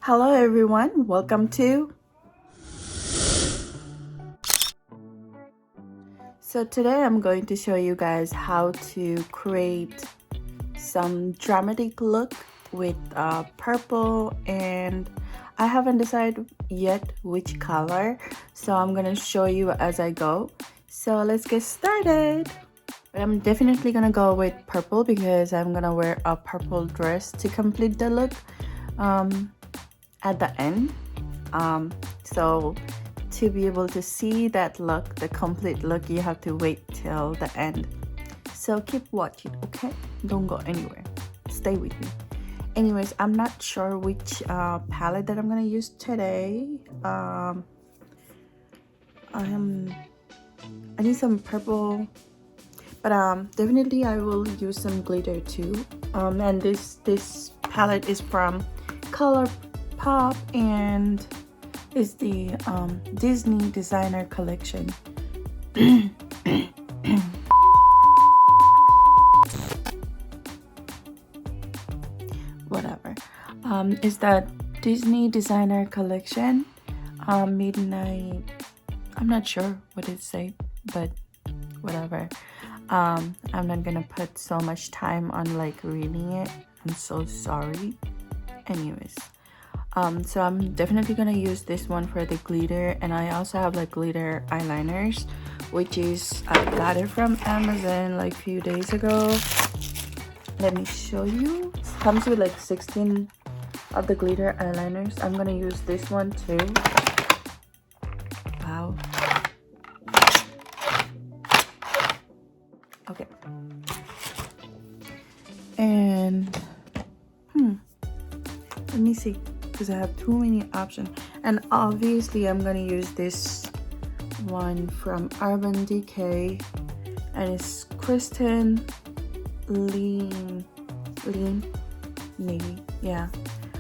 Hello everyone, welcome to. So today I'm going to show you guys how to create some dramatic look with purple, and I haven't decided yet which color, so I'm gonna show you as I go. So let's get started. I'm definitely gonna go with purple because I'm gonna wear a purple dress to complete the look at the end. So to be able to see that look, the complete look, you have to wait till the end. So keep watching, okay? Don't go anywhere. Stay with me. Anyways, I'm not sure which palette that I'm gonna use today. I need some purple, but definitely I will use some glitter too. And this palette is from Color Pop and is the Disney designer collection. Whatever. Is that Disney designer collection, midnight. I'm not sure what it say, but whatever. I'm not gonna put so much time on like reading it. I'm so sorry. Anyways, so I'm definitely gonna use this one for the glitter, and I also have like glitter eyeliners, which is I got it from Amazon like a few days ago. Let me show you. It comes with like 16 of the glitter eyeliners. I'm gonna use this one too. Wow. Okay. And let me see, because I have too many options. And obviously I'm gonna use this one from Urban Decay, and it's Kristen Lean maybe. Yeah,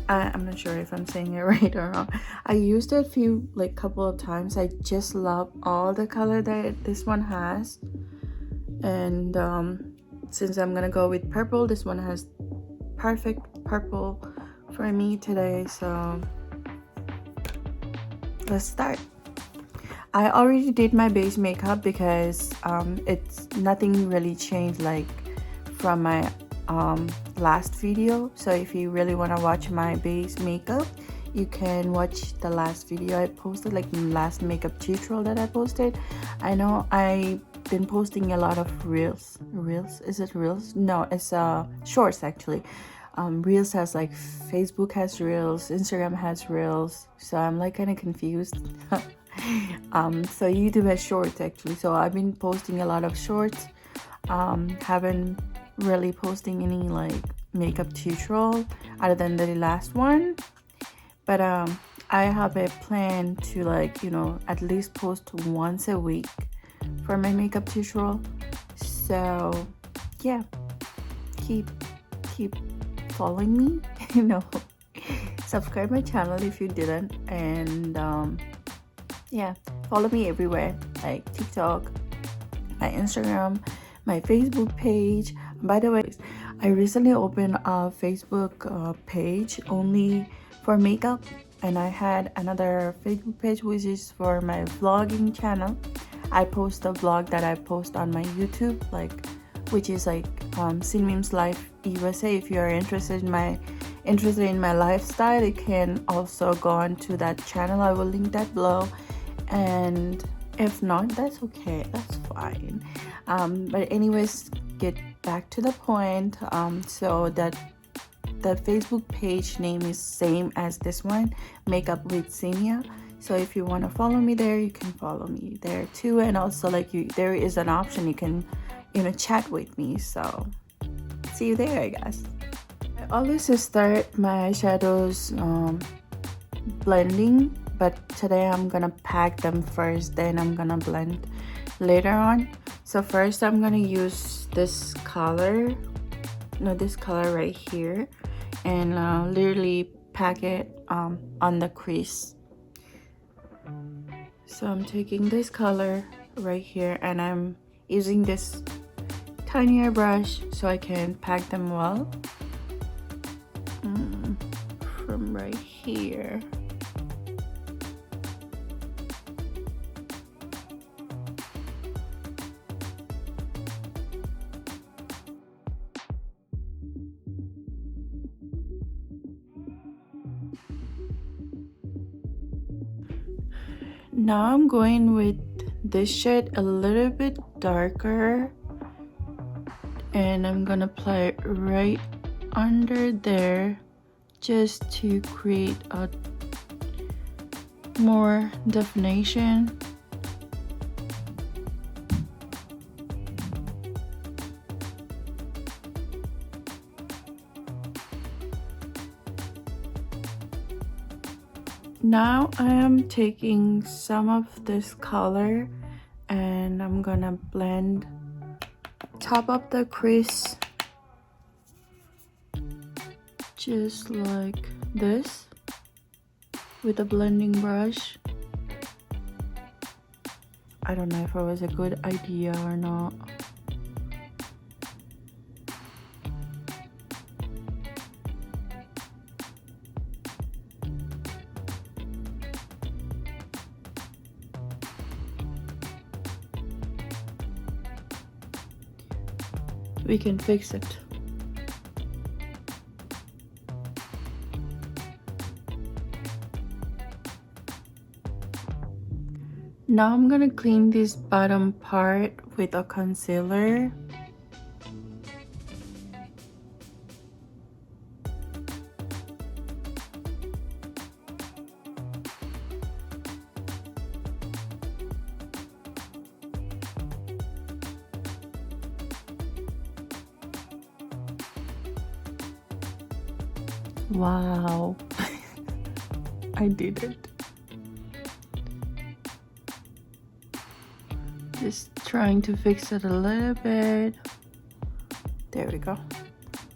I'm not sure if I'm saying it right or wrong. I used it a couple of times. I just love all the color that this one has. And since I'm gonna go with purple, this one has perfect purple for me today. So let's start. I already did my base makeup because it's nothing really changed like from my last video. So if you really want to watch my base makeup, you can watch the last video I posted, like the last makeup tutorial that I posted. I know I've been posting a lot of reels. Is it reels? No, it's shorts actually. Reels has like Facebook has reels, Instagram has reels, so I'm like kind of confused. So YouTube has shorts actually, so I've been posting a lot of shorts. Haven't really posting any like makeup tutorial other than the last one, but I have a plan to like, you know, at least post once a week for my makeup tutorial. So yeah, keep following me. You know, subscribe my channel if you didn't, and yeah, follow me everywhere, like TikTok, my Instagram, my Facebook page. By the way, I recently opened a Facebook page only for makeup, and I had another Facebook page which is for my vlogging channel. I post a vlog that I post on my YouTube, like which is like Sinia's Life USA. If you are interested in my lifestyle, you can also go on to that channel. I will link that below, and if not, that's okay, that's fine. But anyways, get back to the point. So that the Facebook page name is same as this one, Makeup with Sinia. So if you want to follow me there, you can follow me there too. And also like there is an option you can, you know, chat with me. So see you there, I guess. I always start my eyeshadows blending, but today I'm gonna pack them first, then I'm gonna blend later on. So first I'm gonna use this color right here, and literally pack it on the crease. So I'm taking this color right here, and I'm using this tinier brush so I can pack them well. From right here. Now I'm going with this shade a little bit darker, and I'm gonna apply it right under there just to create a more definition. Now I am taking some of this color and I'm gonna blend top of the crease just like this with a blending brush. I don't know if it was a good idea or not. We can fix it. Now I'm gonna clean this bottom part with a concealer. Wow, I did it. Just trying to fix it a little bit. There we go.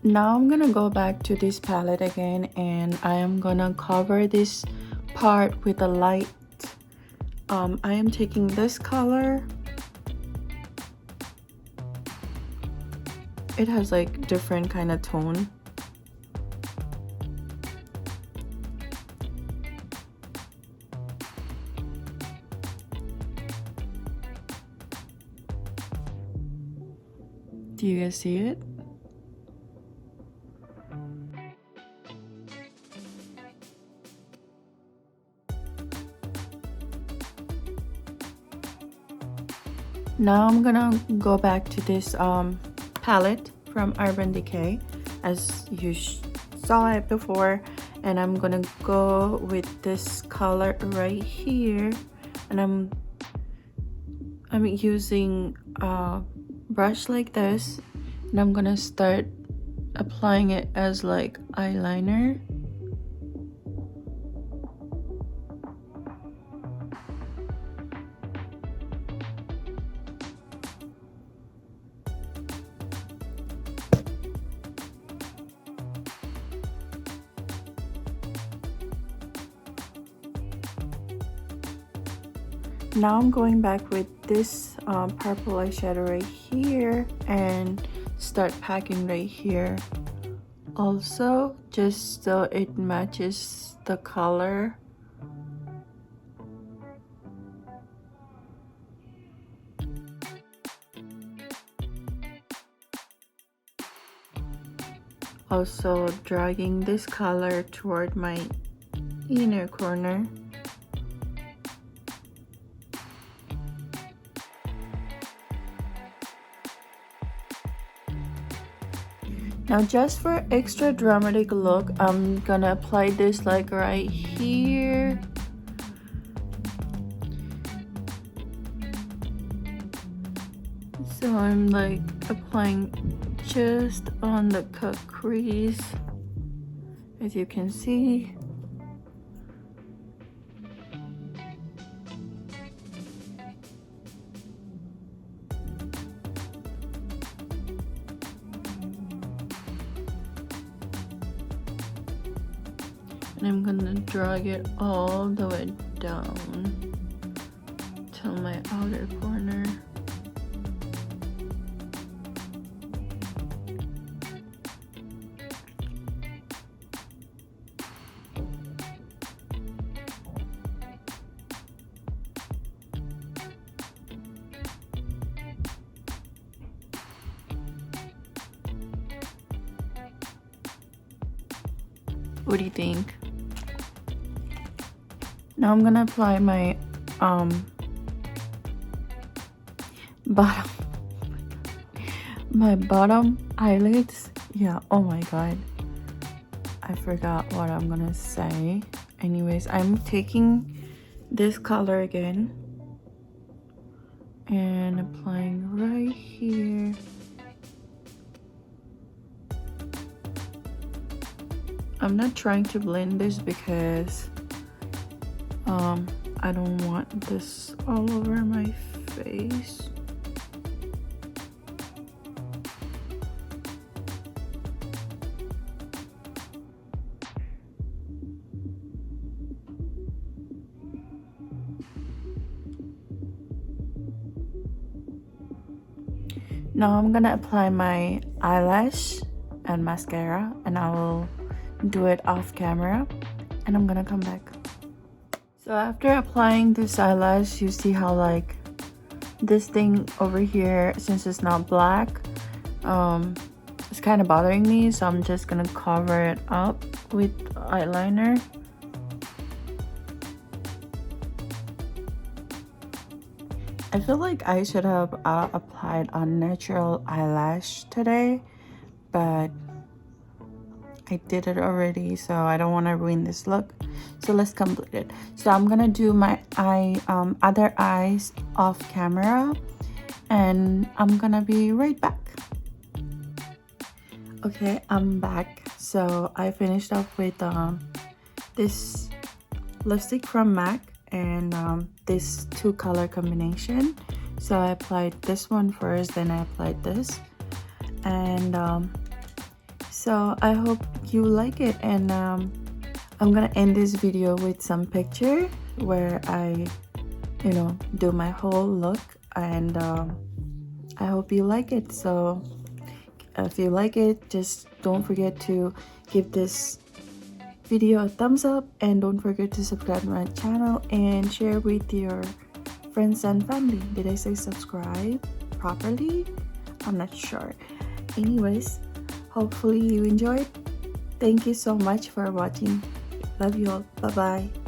Now I'm gonna go back to this palette again and I am gonna cover this part with a light. I am taking this color. It has like different kind of tone. Do you guys see it? Now I'm gonna go back to this palette from Urban Decay, as you saw it before, and I'm gonna go with this color right here, and I'm using brush like this, and I'm gonna start applying it as like eyeliner. Now I'm going back with this purple eyeshadow right here and start packing right here also, just so it matches the color. Also dragging this color toward my inner corner. Now just for extra dramatic look, I'm gonna apply this like right here. So I'm like applying just on the cut crease, as you can see. And I'm gonna drag it all the way down till my outer corner. What do you think? Now I'm gonna apply my bottom my bottom eyelids. Yeah, oh my god, I forgot what I'm gonna say. Anyways, I'm taking this color again and applying right here. I'm not trying to blend this because I don't want this all over my face. Now I'm gonna apply my eyelash and mascara, and I will do it off camera, and I'm gonna come back. So after applying this eyelash, you see how like this thing over here, since it's not black, it's kind of bothering me, so I'm just gonna cover it up with eyeliner. I feel like I should have applied a natural eyelash today, but I did it already, so I don't want to ruin this look. So let's complete it. So I'm gonna do my other eyes off camera, and I'm gonna be right back. Okay, I'm back. So I finished up with this lipstick from MAC and this two color combination. So I applied this one first, then I applied this, and so I hope you like it. And I'm gonna end this video with some picture where I do my whole look, and I hope you like it. So if you like it, just don't forget to give this video a thumbs up, and don't forget to subscribe to my channel and share with your friends and family. Did I say subscribe properly? I'm not sure. Anyways, hopefully you enjoyed. Thank you so much for watching. Love you all. Bye bye.